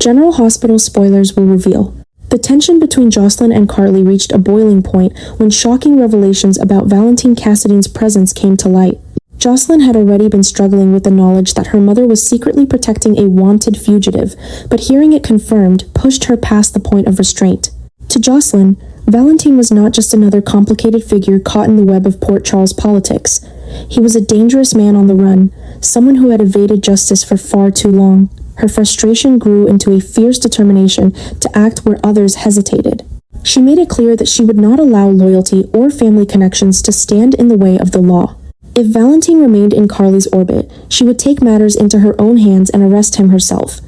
General Hospital spoilers will reveal. The tension between Jocelyn and Carly reached a boiling point when shocking revelations about Valentine Cassidy's presence came to light. Jocelyn had already been struggling with the knowledge that her mother was secretly protecting a wanted fugitive, but hearing it confirmed pushed her past the point of restraint. To Jocelyn, Valentine was not just another complicated figure caught in the web of Port Charles politics. He was a dangerous man on the run, someone who had evaded justice for far too long. Her frustration grew into a fierce determination to act where others hesitated. She made it clear that she would not allow loyalty or family connections to stand in the way of the law. If Valentine remained in Carly's orbit, she would take matters into her own hands and arrest him herself.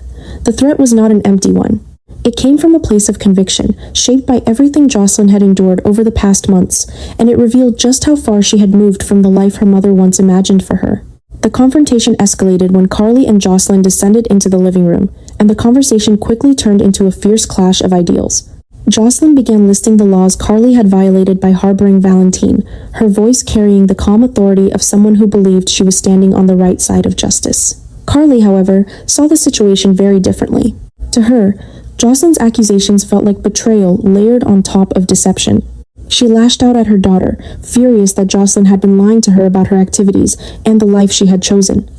The threat was not an empty one. It came from a place of conviction, shaped by everything Jocelyn had endured over the past months, and it revealed just how far she had moved from the life her mother once imagined for her. The confrontation escalated when Carly and Jocelyn descended into the living room, and the conversation quickly turned into a fierce clash of ideals. Jocelyn began listing the laws Carly had violated by harboring Valentine, her voice carrying the calm authority of someone who believed she was standing on the right side of justice. Carly, however, saw the situation very differently. To her, Jocelyn's accusations felt like betrayal layered on top of deception. She lashed out at her daughter, furious that Jocelyn had been lying to her about her activities and the life she had chosen.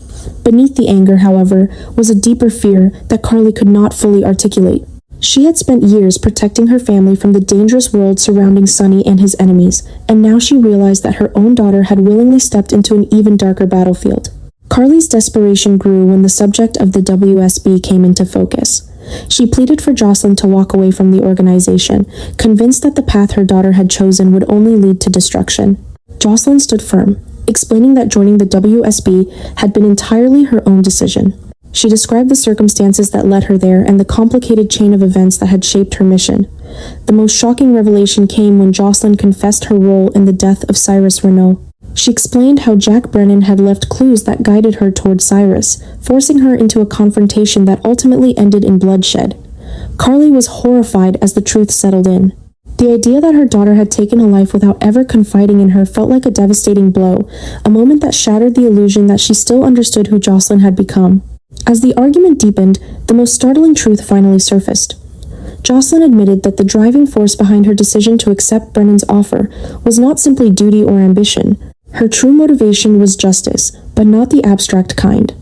Beneath the anger, however, was a deeper fear that Carly could not fully articulate. She had spent years protecting her family from the dangerous world surrounding Sonny and his enemies, and now she realized that her own daughter had willingly stepped into an even darker battlefield. Carly's desperation grew when the subject of the WSB came into focus. She pleaded for Jocelyn to walk away from the organization, convinced that the path her daughter had chosen would only lead to destruction. Jocelyn stood firm, explaining that joining the WSB had been entirely her own decision. She described the circumstances that led her there and the complicated chain of events that had shaped her mission. The most shocking revelation came when Jocelyn confessed her role in the death of Cyrus Renault. She explained how Jack Brennan had left clues that guided her toward Cyrus, forcing her into a confrontation that ultimately ended in bloodshed. Carly was horrified as the truth settled in. The idea that her daughter had taken a life without ever confiding in her felt like a devastating blow, a moment that shattered the illusion that she still understood who Jocelyn had become. As the argument deepened, the most startling truth finally surfaced. Jocelyn admitted that the driving force behind her decision to accept Brennan's offer was not simply duty or ambition. Her true motivation was justice, but not the abstract kind.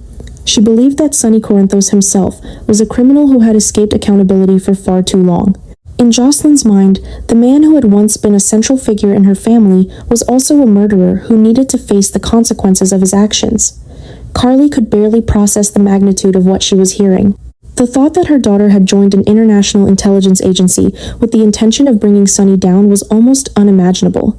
She believed that Sonny Corinthos himself was a criminal who had escaped accountability for far too long. In Jocelyn's mind, the man who had once been a central figure in her family was also a murderer who needed to face the consequences of his actions. Carly could barely process the magnitude of what she was hearing. The thought that her daughter had joined an international intelligence agency with the intention of bringing Sonny down was almost unimaginable.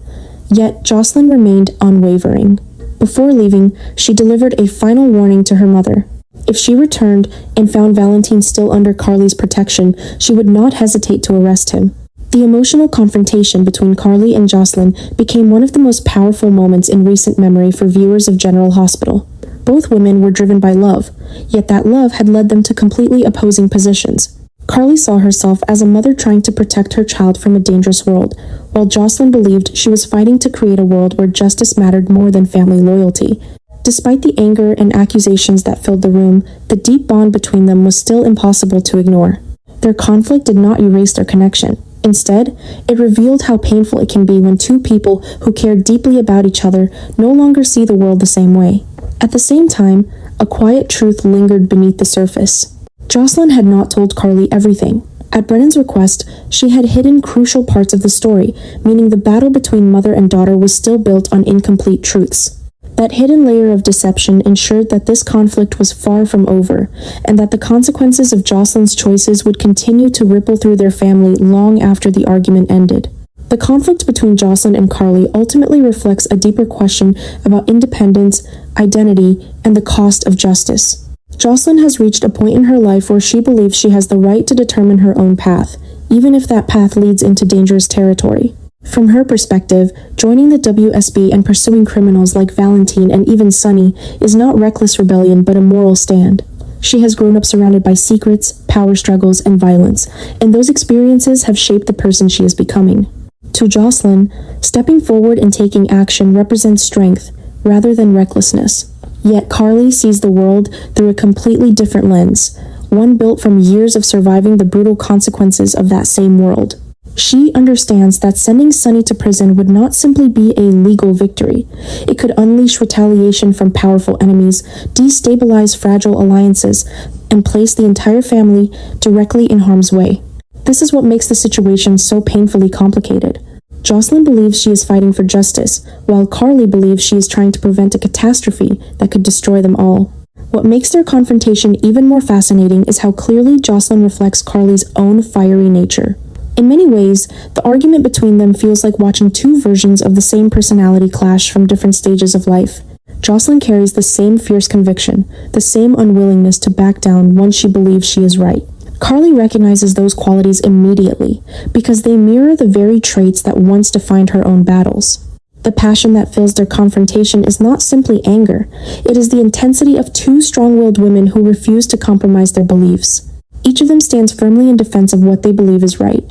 Yet Jocelyn remained unwavering. Before leaving, she delivered a final warning to her mother. If she returned and found Valentine still under Carly's protection, she would not hesitate to arrest him. The emotional confrontation between Carly and Jocelyn became one of the most powerful moments in recent memory for viewers of General Hospital. Both women were driven by love, yet that love had led them to completely opposing positions. Carly saw herself as a mother trying to protect her child from a dangerous world, while Jocelyn believed she was fighting to create a world where justice mattered more than family loyalty. Despite the anger and accusations that filled the room, the deep bond between them was still impossible to ignore. Their conflict did not erase their connection. Instead, it revealed how painful it can be when two people who care deeply about each other no longer see the world the same way. At the same time, a quiet truth lingered beneath the surface. Jocelyn had not told Carly everything. At Brennan's request, she had hidden crucial parts of the story, meaning the battle between mother and daughter was still built on incomplete truths. That hidden layer of deception ensured that this conflict was far from over, and that the consequences of Jocelyn's choices would continue to ripple through their family long after the argument ended. The conflict between Jocelyn and Carly ultimately reflects a deeper question about independence, identity, and the cost of justice. Jocelyn has reached a point in her life where she believes she has the right to determine her own path, even if that path leads into dangerous territory. From her perspective, joining the WSB and pursuing criminals like Valentine and even Sonny is not reckless rebellion but a moral stand. She has grown up surrounded by secrets, power struggles, and violence, and those experiences have shaped the person she is becoming. To Jocelyn, stepping forward and taking action represents strength rather than recklessness. Yet Carly sees the world through a completely different lens, one built from years of surviving the brutal consequences of that same world. She understands that sending Sunny to prison would not simply be a legal victory. It could unleash retaliation from powerful enemies, destabilize fragile alliances, and place the entire family directly in harm's way. This is what makes the situation so painfully complicated. Jocelyn believes she is fighting for justice, while Carly believes she is trying to prevent a catastrophe that could destroy them all. What makes their confrontation even more fascinating is how clearly Jocelyn reflects Carly's own fiery nature. In many ways, the argument between them feels like watching two versions of the same personality clash from different stages of life. Jocelyn carries the same fierce conviction, the same unwillingness to back down once she believes she is right. Carly recognizes those qualities immediately, because they mirror the very traits that once defined her own battles. The passion that fills their confrontation is not simply anger, it is the intensity of two strong-willed women who refuse to compromise their beliefs. Each of them stands firmly in defense of what they believe is right.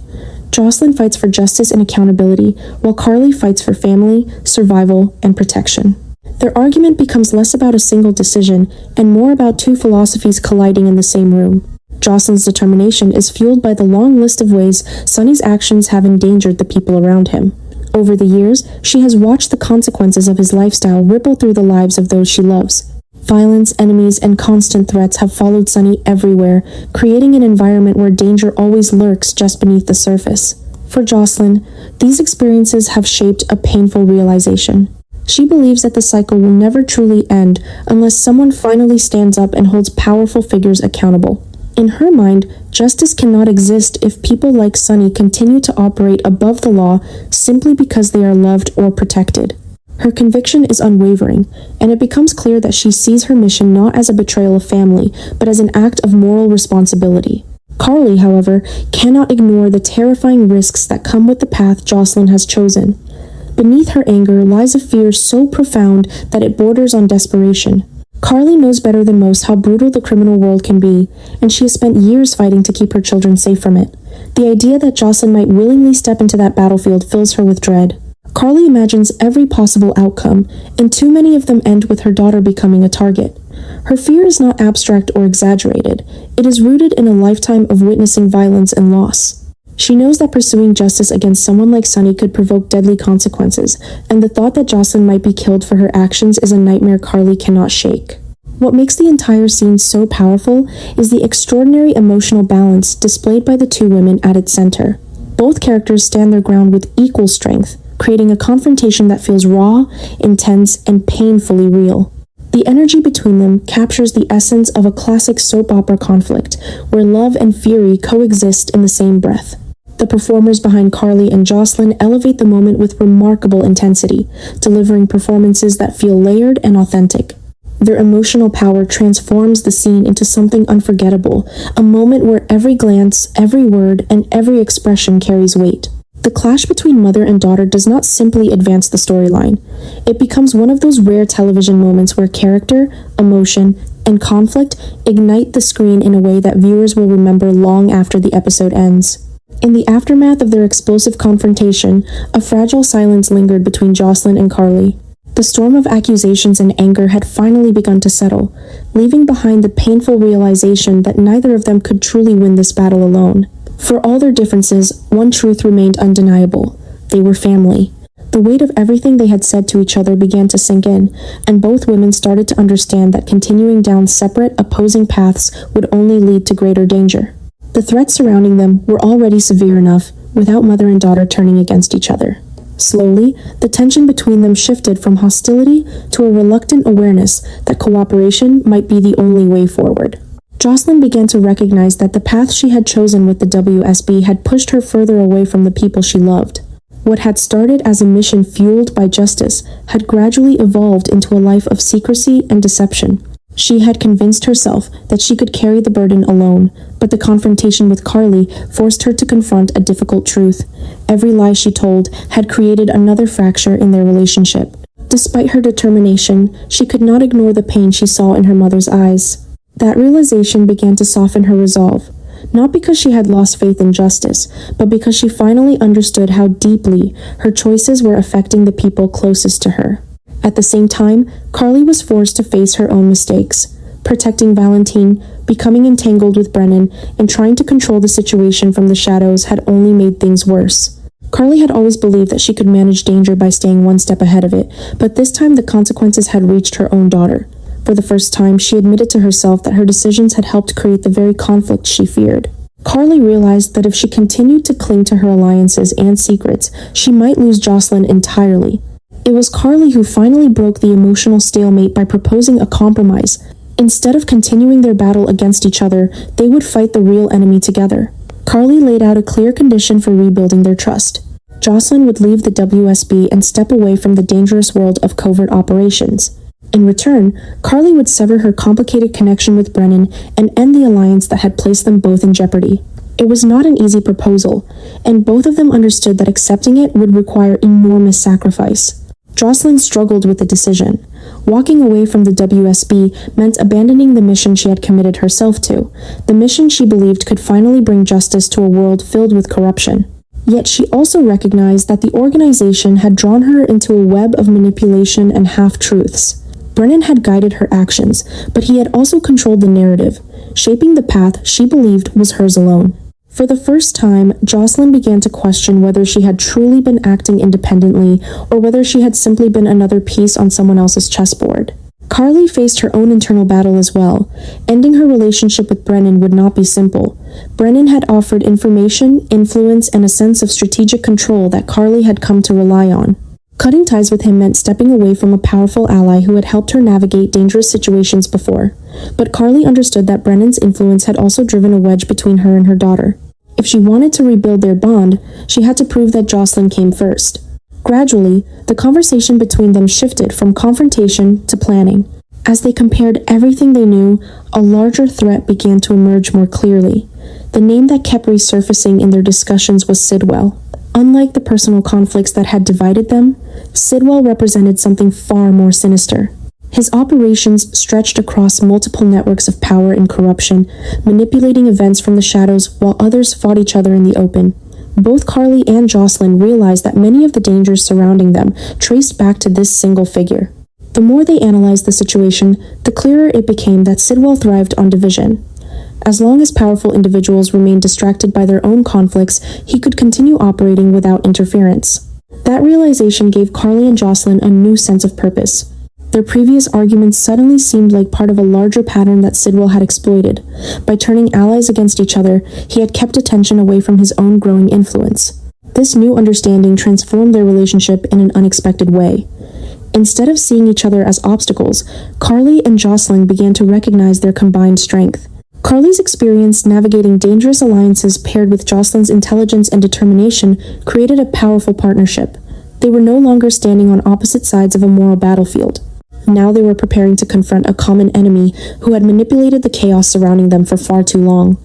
Jocelyn fights for justice and accountability, while Carly fights for family, survival, and protection. Their argument becomes less about a single decision and more about two philosophies colliding in the same room. Jocelyn's determination is fueled by the long list of ways Sunny's actions have endangered the people around him. Over the years, she has watched the consequences of his lifestyle ripple through the lives of those she loves. Violence, enemies, and constant threats have followed Sunny everywhere, creating an environment where danger always lurks just beneath the surface. For Jocelyn, these experiences have shaped a painful realization. She believes that the cycle will never truly end unless someone finally stands up and holds powerful figures accountable. In her mind, justice cannot exist if people like Sunny continue to operate above the law simply because they are loved or protected. Her conviction is unwavering, and it becomes clear that she sees her mission not as a betrayal of family, but as an act of moral responsibility. Carly, however, cannot ignore the terrifying risks that come with the path Jocelyn has chosen. Beneath her anger lies a fear so profound that it borders on desperation. Carly knows better than most how brutal the criminal world can be, and she has spent years fighting to keep her children safe from it. The idea that Jocelyn might willingly step into that battlefield fills her with dread. Carly imagines every possible outcome, and too many of them end with her daughter becoming a target. Her fear is not abstract or exaggerated. It is rooted in a lifetime of witnessing violence and loss. She knows that pursuing justice against someone like Sunny could provoke deadly consequences, and the thought that Jocelyn might be killed for her actions is a nightmare Carly cannot shake. What makes the entire scene so powerful is the extraordinary emotional balance displayed by the two women at its center. Both characters stand their ground with equal strength, creating a confrontation that feels raw, intense, and painfully real. The energy between them captures the essence of a classic soap opera conflict, where love and fury coexist in the same breath. The performers behind Carly and Jocelyn elevate the moment with remarkable intensity, delivering performances that feel layered and authentic. Their emotional power transforms the scene into something unforgettable, a moment where every glance, every word, and every expression carries weight. The clash between mother and daughter does not simply advance the storyline. It becomes one of those rare television moments where character, emotion, and conflict ignite the screen in a way that viewers will remember long after the episode ends. In the aftermath of their explosive confrontation, a fragile silence lingered between Jocelyn and Carly. The storm of accusations and anger had finally begun to settle, leaving behind the painful realization that neither of them could truly win this battle alone. For all their differences, one truth remained undeniable. They were family. The weight of everything they had said to each other began to sink in, and both women started to understand that continuing down separate, opposing paths would only lead to greater danger. The threats surrounding them were already severe enough, without mother and daughter turning against each other. Slowly, the tension between them shifted from hostility to a reluctant awareness that cooperation might be the only way forward. Jocelyn began to recognize that the path she had chosen with the WSB had pushed her further away from the people she loved. What had started as a mission fueled by justice had gradually evolved into a life of secrecy and deception. She had convinced herself that she could carry the burden alone, but the confrontation with Carly forced her to confront a difficult truth. Every lie she told had created another fracture in their relationship. Despite her determination, she could not ignore the pain she saw in her mother's eyes. That realization began to soften her resolve, not because she had lost faith in justice, but because she finally understood how deeply her choices were affecting the people closest to her. At the same time, Carly was forced to face her own mistakes. protecting Valentine, becoming entangled with Brennan, and trying to control the situation from the shadows had only made things worse. Carly had always believed that she could manage danger by staying one step ahead of it, but this time the consequences had reached her own daughter. For the first time, she admitted to herself that her decisions had helped create the very conflict she feared. Carly realized that if she continued to cling to her alliances and secrets, she might lose Jocelyn entirely. It was Carly who finally broke the emotional stalemate by proposing a compromise. Instead of continuing their battle against each other, they would fight the real enemy together. Carly laid out a clear condition for rebuilding their trust. Jocelyn would leave the WSB and step away from the dangerous world of covert operations. In return, Carly would sever her complicated connection with Brennan and end the alliance that had placed them both in jeopardy. It was not an easy proposal, and both of them understood that accepting it would require enormous sacrifice. Jocelyn struggled with the decision. Walking away from the WSB meant abandoning the mission she had committed herself to, the mission she believed could finally bring justice to a world filled with corruption. Yet she also recognized that the organization had drawn her into a web of manipulation and half-truths. Brennan had guided her actions, but he had also controlled the narrative, shaping the path she believed was hers alone. For the first time, Jocelyn began to question whether she had truly been acting independently or whether she had simply been another piece on someone else's chessboard. Carly faced her own internal battle as well. Ending her relationship with Brennan would not be simple. Brennan had offered information, influence, and a sense of strategic control that Carly had come to rely on. Cutting ties with him meant stepping away from a powerful ally who had helped her navigate dangerous situations before. But Carly understood that Brennan's influence had also driven a wedge between her and her daughter. If she wanted to rebuild their bond, she had to prove that Jocelyn came first. Gradually, the conversation between them shifted from confrontation to planning. As they compared everything they knew, a larger threat began to emerge more clearly. The name that kept resurfacing in their discussions was Sidwell. Unlike the personal conflicts that had divided them, Sidwell represented something far more sinister. His operations stretched across multiple networks of power and corruption, manipulating events from the shadows while others fought each other in the open. Both Carly and Jocelyn realized that many of the dangers surrounding them traced back to this single figure. The more they analyzed the situation, the clearer it became that Sidwell thrived on division. As long as powerful individuals remained distracted by their own conflicts, he could continue operating without interference. That realization gave Carly and Jocelyn a new sense of purpose. Their previous arguments suddenly seemed like part of a larger pattern that Sidwell had exploited. By turning allies against each other, he had kept attention away from his own growing influence. This new understanding transformed their relationship in an unexpected way. Instead of seeing each other as obstacles, Carly and Jocelyn began to recognize their combined strength. Carly's experience navigating dangerous alliances paired with Jocelyn's intelligence and determination created a powerful partnership. They were no longer standing on opposite sides of a moral battlefield. Now they were preparing to confront a common enemy who had manipulated the chaos surrounding them for far too long.